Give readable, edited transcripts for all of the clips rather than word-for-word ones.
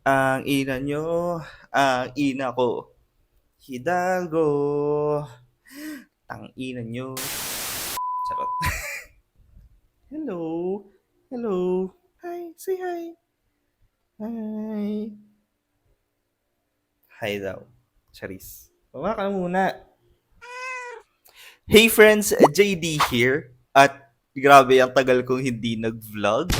Ang ina nyo, ang ina ko. Hidalgo, ang ina nyo. Charot. Hello. Hello. Hi. Say hi. Hi. Hi daw. Charis. Baba ka na muna. Hey friends, JD here. At grabe, ang tagal kong hindi nag-vlog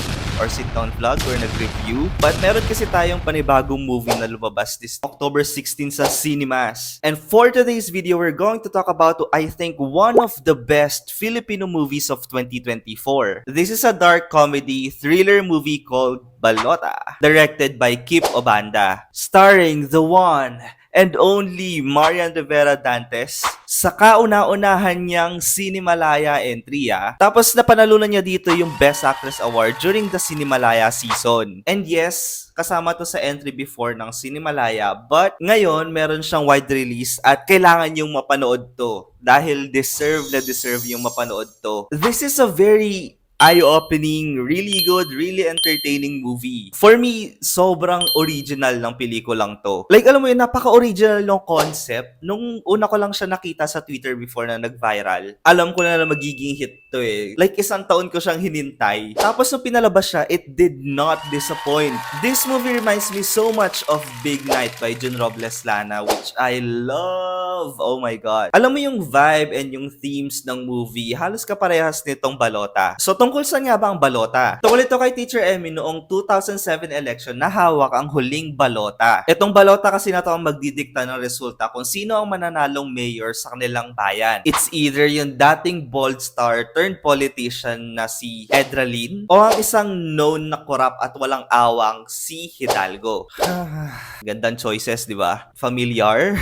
or sit-down vlog or nag-review. But meron kasi tayong panibagong movie na lumabas this October 16 sa cinemas. And for today's video, we're going to talk about, I think, one of the best Filipino movies of 2024. This is a dark comedy thriller movie called Balota, directed by Kip Obanda, starring the one and only Marian Rivera Dantes sa kauna-unahan niyang Cinemalaya entry. Tapos napanalunan niya dito yung Best Actress Award during the Cinemalaya season. And yes, kasama to sa entry before ng Cinemalaya, but ngayon meron siyang wide release at kailangan yung mapanood to dahil deserve na deserve yung mapanood to. This is a very eye-opening, really good, really entertaining movie. For me, sobrang original ng pelikulang to. Like, alam mo yun, napaka-original ng concept. Nung una ko lang siya nakita sa Twitter before na nag-viral, alam ko na magiging hit to eh. Like, isang taon ko siyang hinintay. Tapos nung pinalabas siya, it did not disappoint. This movie reminds me so much of Big Night by Jun Robles Lana, which I love. Oh my God. Alam mo yung vibe and yung themes ng movie, halos kaparehas nitong Balota. So, tungkol saan nga ba ang balota? Tungkol ito kay Teacher Emmy noong 2007 election na hawak ang huling balota. Itong balota kasi na to ang magdidikta ng resulta kung sino ang mananalong mayor sa kanilang bayan. It's either yung dating bold star turned politician na si Edralin o ang isang known na korap at walang awang si Hidalgo. Gandang choices, di ba? Familiar?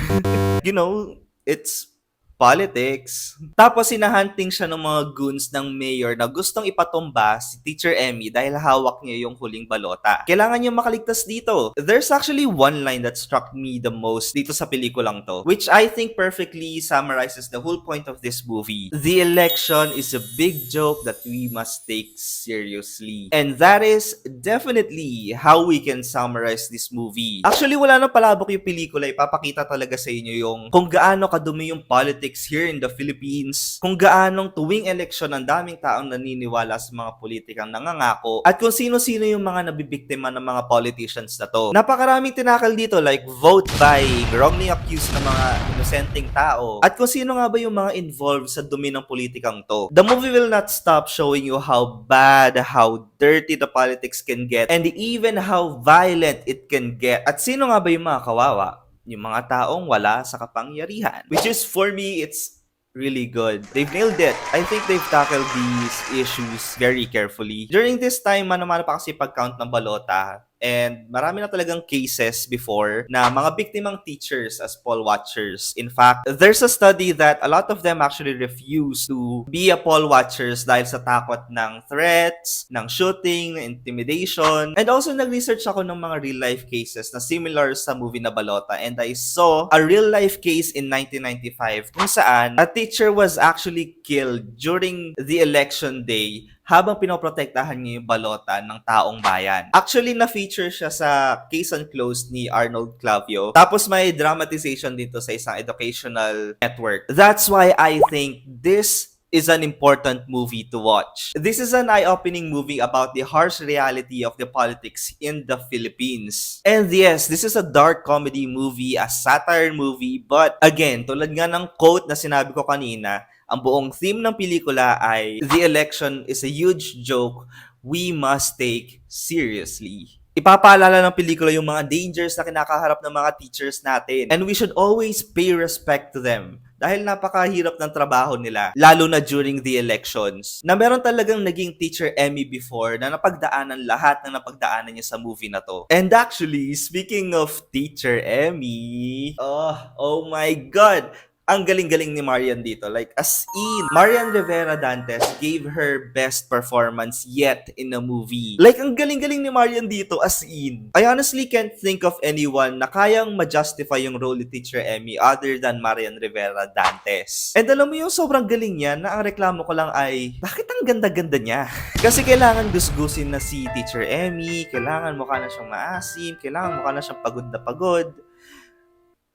You know, it's politics. Tapos sinahunting siya ng mga goons ng mayor na gustong ipatumba si Teacher Emmy dahil hawak niya yung huling balota. Kailangan niya makaligtas dito. There's actually one line that struck me the most dito sa pelikulang to, which I think perfectly summarizes the whole point of this movie. The election is a big joke that we must take seriously. And that is definitely how we can summarize this movie. Actually, wala na palabok yung pelikula. Ipapakita talaga sa inyo yung kung gaano kadumi yung politics here in the Philippines, kung gaanong tuwing eleksyon ang daming taong naniniwala sa mga politikang nangangako, at kung sino-sino yung mga nabibiktima ng mga politicians na to. Napakaraming tinakal dito like vote buying, wrongly accused ng mga inosenteng tao, at kung sino nga ba yung mga involved sa dumi ng politikang to. The movie will not stop showing you how bad, how dirty the politics can get, and even how violent it can get. At sino nga ba yung mga kawawa? Yung mga taong wala sa kapangyarihan. Which is, for me, it's really good. They've nailed it. I think they've tackled these issues very carefully. During this time, mano-mano pa kasi pag-count ng balota. And marami na talagang cases before na mga biktimang teachers as poll watchers. In fact, there's a study that a lot of them actually refuse to be a poll watchers dahil sa takot ng threats, ng shooting, intimidation. And also nag-research ako ng mga real-life cases na similar sa movie na Balota. And I saw a real-life case in 1995 kung saan a teacher was actually killed during the election day habang pinoprotektahan niya yung balota ng taong bayan. Actually, na-feature siya sa Case Unclosed ni Arnold Clavio. Tapos may dramatization dito sa isang educational network. That's why I think this is an important movie to watch. This is an eye-opening movie about the harsh reality of the politics in the Philippines. And yes, this is a dark comedy movie, a satire movie, but again, tulad nga ng quote na sinabi ko kanina, ang buong theme ng pelikula ay the election is a huge joke we must take seriously. Ipapaalala ng pelikula yung mga dangers na kinakaharap ng mga teachers natin. And we should always pay respect to them dahil napakahirap ng trabaho nila, lalo na during the elections. Na meron talagang naging Teacher Emmy before na napagdaanan lahat ng napagdaanan niya sa movie na to. And actually, speaking of Teacher Emmy, oh my God! ang galing-galing ni Marian dito. Like, as in, Marian Rivera Dantes gave her best performance yet in a movie. Like, ang galing-galing ni Marian dito, as in. I honestly can't think of anyone na kayang ma-justify yung role ni Teacher Emmy other than Marian Rivera Dantes. And alam mo yung sobrang galing niya na ang reklamo ko lang ay, bakit ang ganda-ganda niya? Kasi kailangan gusgusin na si Teacher Emmy, kailangan mukha na siyang maasim, kailangan mukha na siyang pagod na pagod.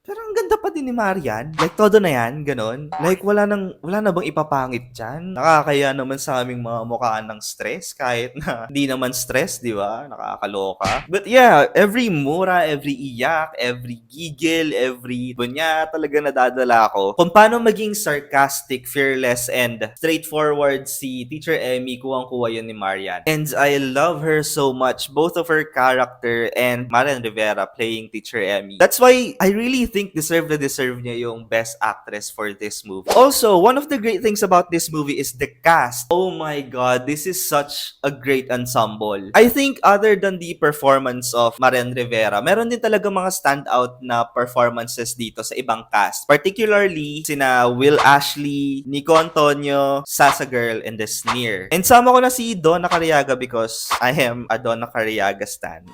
Pero ang ganda pa din ni Marian. Like, todo na yan, ganon. Like, wala na bang ipapangit dyan? Nakakaya naman sa aming mga mukhaan ng stress, kahit na di naman stress, di ba? Nakakaloka. But yeah, every mura, every iyak, every giggle, every bunya, talaga nadadala ko. Kung paano maging sarcastic, fearless, and straightforward si Teacher Emmy, kuwang-kuwa yun ni Marian. And I love her so much, both of her character and Marian Rivera playing Teacher Emmy. That's why I really think deserve niya yung best actress for this movie. Also, one of the great things about this movie is the cast. Oh my god, this is such a great ensemble. I think other than the performance of Marian Rivera, meron din talaga mga standout na performances dito sa ibang cast. Particularly sina Will Ashley, Nico Antonio, Sasa Girl, and The Sneer. And sama ko na si Donna Cariaga because I am a Donna Cariaga stan.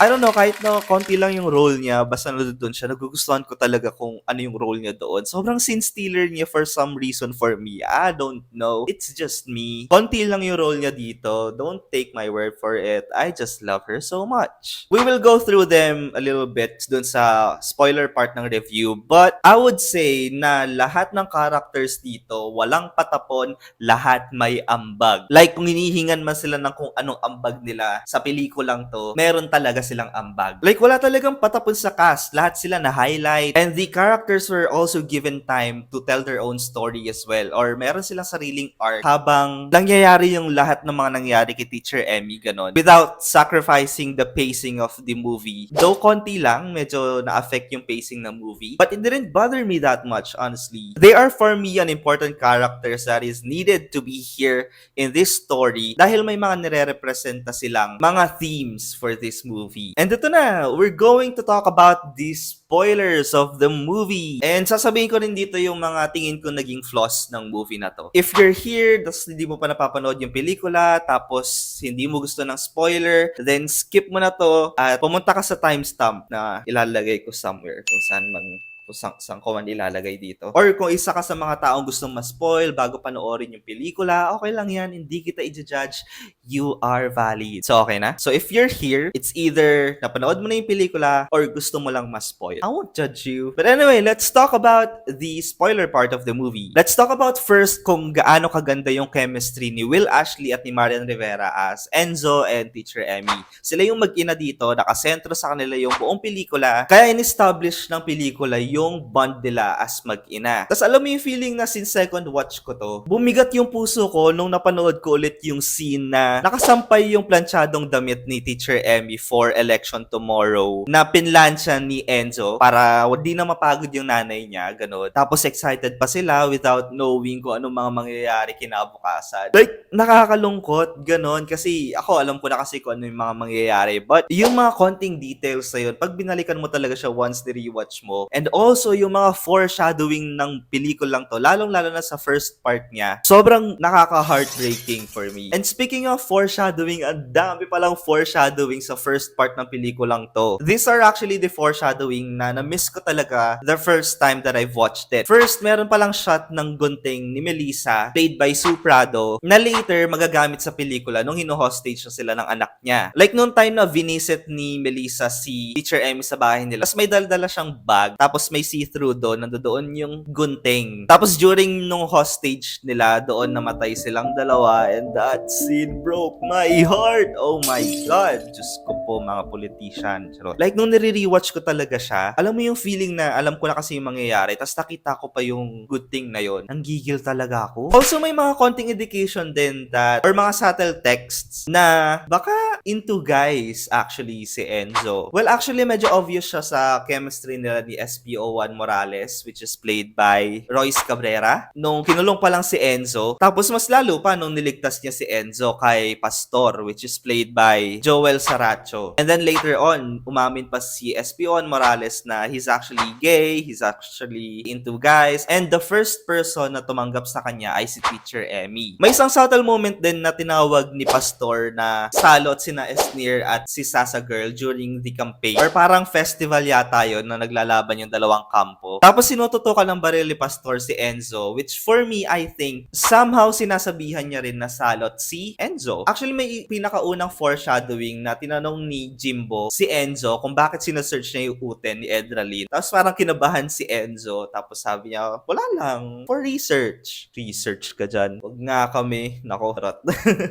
I don't know, kahit na konti lang yung role niya, basta doon siya, nagugustuhan ko talaga kung ano yung role niya doon. Sobrang scene stealer niya for some reason for me. I don't know. It's just me. Konti lang yung role niya dito. Don't take my word for it. I just love her so much. We will go through them a little bit doon sa spoiler part ng review. But I would say na lahat ng characters dito, walang patapon, lahat may ambag. Like, kung hinihingan man sila ng kung anong ambag nila sa pelikulang to, meron talaga silang ambag. Like, wala talagang patapon sa cast. Lahat sila na-highlight. And the characters were also given time to tell their own story as well. Or meron silang sariling arc habang nangyayari yung lahat ng mga nangyari kay Teacher Emmy, ganon. Without sacrificing the pacing of the movie. Though konti lang, medyo na-affect yung pacing ng movie. But it didn't bother me that much, honestly. They are for me an important characters that is needed to be here in this story dahil may mga nire-representa silang mga themes for this movie. And ito na, we're going to talk about the spoilers of the movie. And sasabihin ko rin dito yung mga tingin ko naging flaws ng movie na to. If you're here, tapos hindi mo pa napapanood yung pelikula, tapos hindi mo gusto ng spoiler, then skip mo na to at pumunta ka sa timestamp na ilalagay ko somewhere kung saan ko man ilalagay dito. Or kung isa ka sa mga taong gustong ma-spoil bago panoorin yung pelikula, okay lang yan, hindi kita i-judge, you are valid. So, okay na? So, if you're here, it's either napanood mo na yung pelikula or gusto mo lang ma-spoil. I won't judge you. But anyway, let's talk about the spoiler part of the movie. Let's talk about first kung gaano kaganda yung chemistry ni Will Ashley at ni Marian Rivera as Enzo and Teacher Emmy. Sila yung mag-ina dito, nakasentro sa kanila yung buong pelikula, kaya in-establish ng pelikula yung bond nila as mag-ina. Tapos alam mo yung feeling na since second watch ko to, bumigat yung puso ko nung napanood ko ulit yung scene na nakasampay yung planchadong damit ni Teacher Emmy for election tomorrow na pinlansya ni Enzo para hindi na mapagod yung nanay niya, gano'n. Tapos excited pa sila without knowing kung anong mga mangyayari kinabukasan. Like, nakakalungkot, gano'n. Kasi ako, alam ko na kasi kung ano yung mga mangyayari. But yung mga konting details na yun, pag binalikan mo talaga siya once ni-rewatch mo, and also yung mga foreshadowing ng pelikulang to, lalong-lalo na sa first part niya, sobrang nakaka-heartbreaking for me. And speaking of foreshadowing, ang dami palang foreshadowing sa first part ng pelikulang to. These are actually the foreshadowing na na-miss ko talaga the first time that I've watched it. First, meron palang shot ng gunting ni Melissa, played by Sue Prado, na later magagamit sa pelikula nung hino-hostage na sila ng anak niya. Like nung time na visit ni Melissa si Teacher Emmy sa bahay nila, tapos may dala siyang bag, tapos may see-through doon, nandoon yung gunting. Tapos during nung hostage nila, doon namatay silang dalawa, and that scene broke my heart. Oh my God. Diyos ko po, mga politician. Like, nung nire-rewatch ko talaga siya, alam mo yung feeling na alam ko na kasi yung mangyayari, tapos nakita ko pa yung good thing na yon. Ang gigil talaga ako. Also, may mga konting indication din that, or mga subtle texts na baka into guys actually si Enzo? Well, actually medyo obvious siya sa chemistry nila ni SPO1 Morales, which is played by Royce Cabrera. Nung kinulong pa lang si Enzo, tapos mas lalo pa nung niligtas niya si Enzo kay Pastor, which is played by Joel Saracho. And then later on, umamin pa si SPO1 Morales na he's actually gay, he's actually into guys, and the first person na tumanggap sa kanya ay si Teacher Emmy. May isang subtle moment din na tinawag ni Pastor na salot sina Esnir at si Sasa Girl during the campaign, or parang festival yata yun na naglalaban yung dalawang kampo. Tapos sinututukan ng baril ni Pastor si Enzo, which for me, I think, somehow sinasabihan niya rin na salot si Enzo. Actually, may pinakaunang foreshadowing na tinanong ni Jimbo si Enzo kung bakit sinesearch niya yung uten ni Edralyn. Tapos parang kinabahan si Enzo. Tapos sabi niya, wala lang, for research. Research ka dyan. Huwag nga kami. Nako, rot.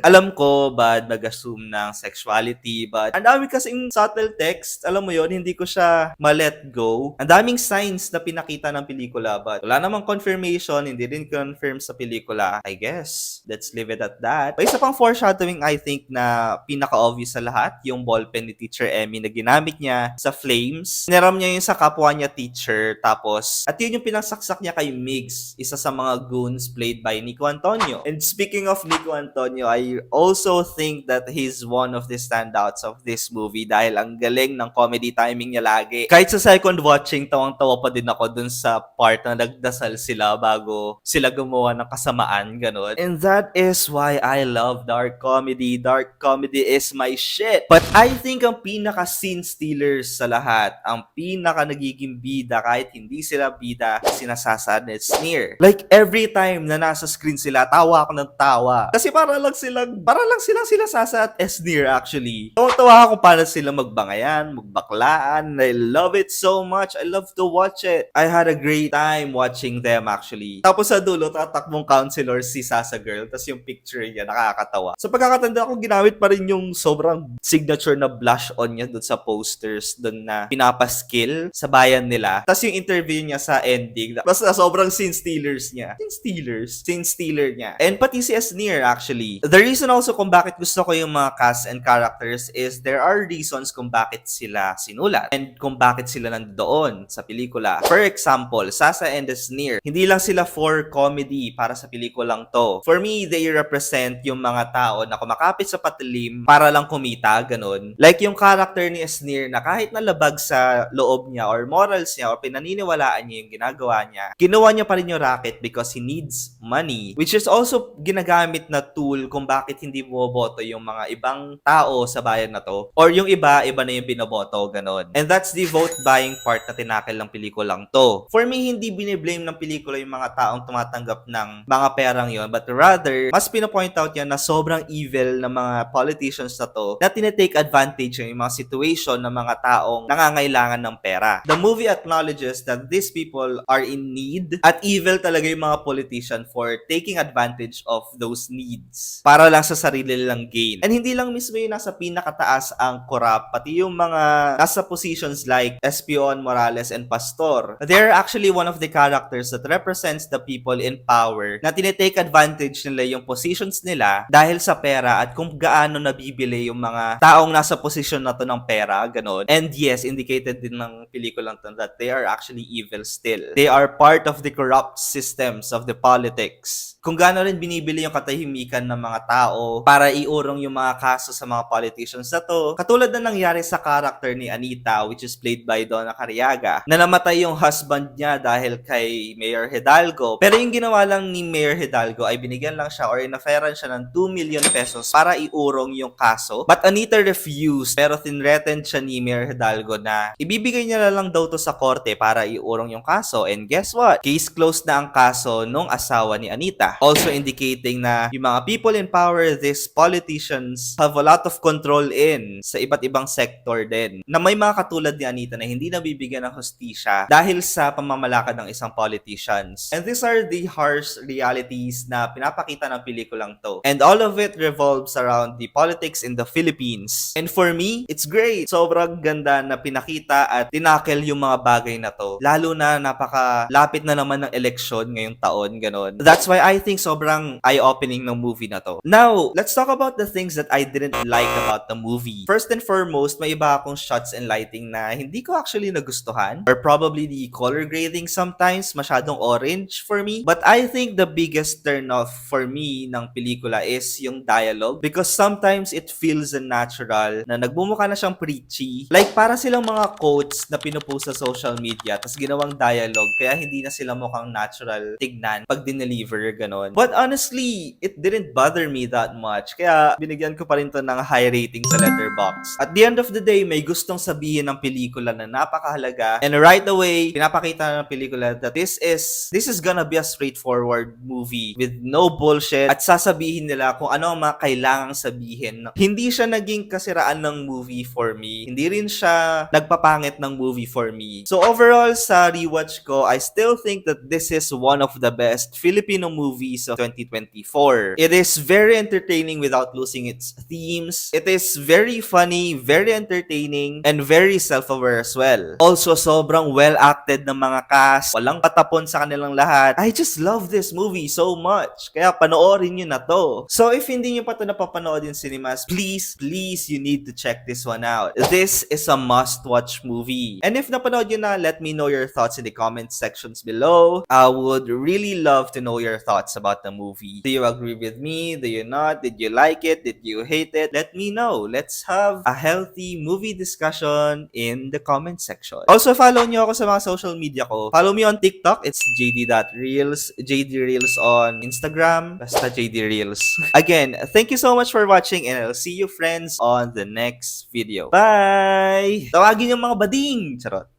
Alam ko, bad mag-assume ng sexuality, but ang dami kasing subtle text. Alam mo yon, hindi ko siya ma-let go. Ang daming signs na pinakita ng pelikula, but wala namang confirmation, hindi rin confirm sa pelikula. I guess, let's leave it at that. May isa pang foreshadowing, I think, na pinaka-obvious sa lahat, yung ballpen ni Teacher Emmy na ginamit niya sa flames. Niram niya yun sa kapwa niya teacher, tapos, at yun yung pinasaksak niya kay Migs, isa sa mga goons played by Nico Antonio. And speaking of Nico Antonio, I also think that he's one of the standouts of this movie dahil ang galing ng comedy timing niya lagi. Kahit sa second watching, tawang-tawa pa din ako dun sa part na nagdasal sila bago sila gumawa ng kasamaan, ganun. And that is why I love dark comedy. Dark comedy is my shit. But I think ang pinaka-scene stealers sa lahat, ang pinaka-nagiging bida kahit hindi sila bida, sinasasa ni Esnir. Like, every time na nasa screen sila, tawa ako ng tawa. Kasi para lang silang sila Sasa at Esnir actually. Tawa ako paano sila magbangayan, magbaklaan. I love it so much. I love to watch it. I had a great time watching them actually. Tapos sa dulo, tatakbong counselor si Sasa Girl. Tapos yung picture niya, nakakatawa. Sa pagkakatanda ko, ginamit pa rin yung sobrang signature na blush on niya dun sa posters dun na pinapaskill sa bayan nila. Tapos yung interview niya sa ending, basta sobrang scene stealers niya. Scene stealer niya. And pati si Esnir actually. The reason also kung bakit gusto ko yung mga cast and characters is there are reasons kung bakit sila sinulat and kung bakit sila nandoon sa pelikula. For example, Sasa and Esnir, hindi lang sila for comedy para sa pelikulang to. For me, they represent yung mga tao na kumakapit sa patilim para lang kumita, ganun. Like yung character ni Esnir na kahit nalabag sa loob niya or morals niya or pinaniniwalaan niya yung ginagawa niya, ginawa niya pa rin yung racket because he needs money, which is also ginagamit na tool kung bakit hindi bumoboto yung mga ibang tao sa bayan na to or yung iba na yung binoboto, ganun. And that's the vote buying part na tinakil ng pelikulang to. For me, hindi biniblame ng pelikula yung mga taong tumatanggap ng mga perang yon, but rather, mas pinapoint out yan na sobrang evil ng mga politicians na to na tinitake advantage yung mga situation ng mga taong nangangailangan ng pera. The movie acknowledges that these people are in need at evil talaga yung mga politician for taking advantage of those needs para lang sa sarili nilang gain. And hindi lang mismo yung nasa pinakataas ang corrupt, pati yung mga nasa positions like SPO1 Morales and Pastor. They're actually one of the characters that represents the people in power na tinitake advantage nila yung positions nila dahil sa pera at kung gaano nabibili yung mga taong nasa posisyon na to ng pera, ganun. And yes, indicated din ng pelikulang to that they are actually evil still. They are part of the corrupt systems of the politics. Kung gaano rin binibili yung katahimikan ng mga tao para iurong yung mga kaso sa mga politicians na to. Katulad na nangyari sa character ni Anita, which is played by Donna Cariaga, na namatay yung husband niya dahil kay Mayor Hidalgo. Pero yung ginawa lang ni Mayor Hidalgo ay binigyan lang siya or inaferan siya ng 2 million pesos para iurong yung kaso. But Anita refused, pero tinreten siya ni Mayor Hidalgo na ibibigay niya na lang daw to sa korte para iurong yung kaso. And guess what? Case closed na ang kaso nung asawa ni Anita. Also indicating na yung mga people in power, these politicians, have a lot of control in sa iba't ibang sector din. Na may mga katulad ni Anita na hindi nabibigyan ng hustisya dahil sa pamamalakad ng isang politicians. And these are the harsh realities na pinapakita ng pelikulang to. And all of it revolves around the politics in the Philippines. And for me, it's great. Sobrang ganda na pinakita at tinakel yung mga bagay na to. Lalo na napakalapit na naman ng eleksyon ngayong taon, ganon. That's why I think sobrang eye-opening ng movie na to. Now, let's talk about the things that I didn't didn't like about the movie. First and foremost, may iba akong shots and lighting na hindi ko actually nagustuhan, or probably the color grading sometimes masyadong orange for me. But I think the biggest turn off for me ng pelikula is yung dialogue, because sometimes it feels unnatural na nagbumukha na siyang preachy. Like para silang mga quotes na pinupost sa social media tapos ginawang dialogue, kaya hindi na sila mukhang natural tignan pag dineliver, ganon. But honestly, it didn't bother me that much. Kaya binigyan ko pa rin to ng high rating sa Letterboxd. At the end of the day, may gustong sabihin ng pelikula na napakahalaga. And right away, pinapakita ng pelikula that this is gonna be a straightforward movie with no bullshit. At sasabihin nila kung ano ang mga kailangang sabihin. Hindi siya naging kasiraan ng movie for me. Hindi rin siya nagpapangit ng movie for me. So overall, sa rewatch ko, I still think that this is one of the best Filipino movies of 2024. It is very entertaining without losing its themes. It is very funny, very entertaining, and very self-aware as well. Also, sobrang well-acted ng mga cast. Walang patapon sa kanilang lahat. I just love this movie so much. Kaya panoorin nyo na to. So if hindi nyo pa ito napapanood in cinemas, please, you need to check this one out. This is a must-watch movie. And if napanood nyo na, let me know your thoughts in the comment sections below. I would really love to know your thoughts about the movie. Do you agree with me? Do you not? Did you like it? Did you hate it? Let me know. Let's have a healthy movie discussion in the comment section. Also, follow nyo ako sa mga social media ko. Follow me on TikTok. It's jd.reels. JD Reels on Instagram. Basta JD Reels. Again, thank you so much for watching and I'll see you friends on the next video. Bye! Tawagin yung mga bading! Charot.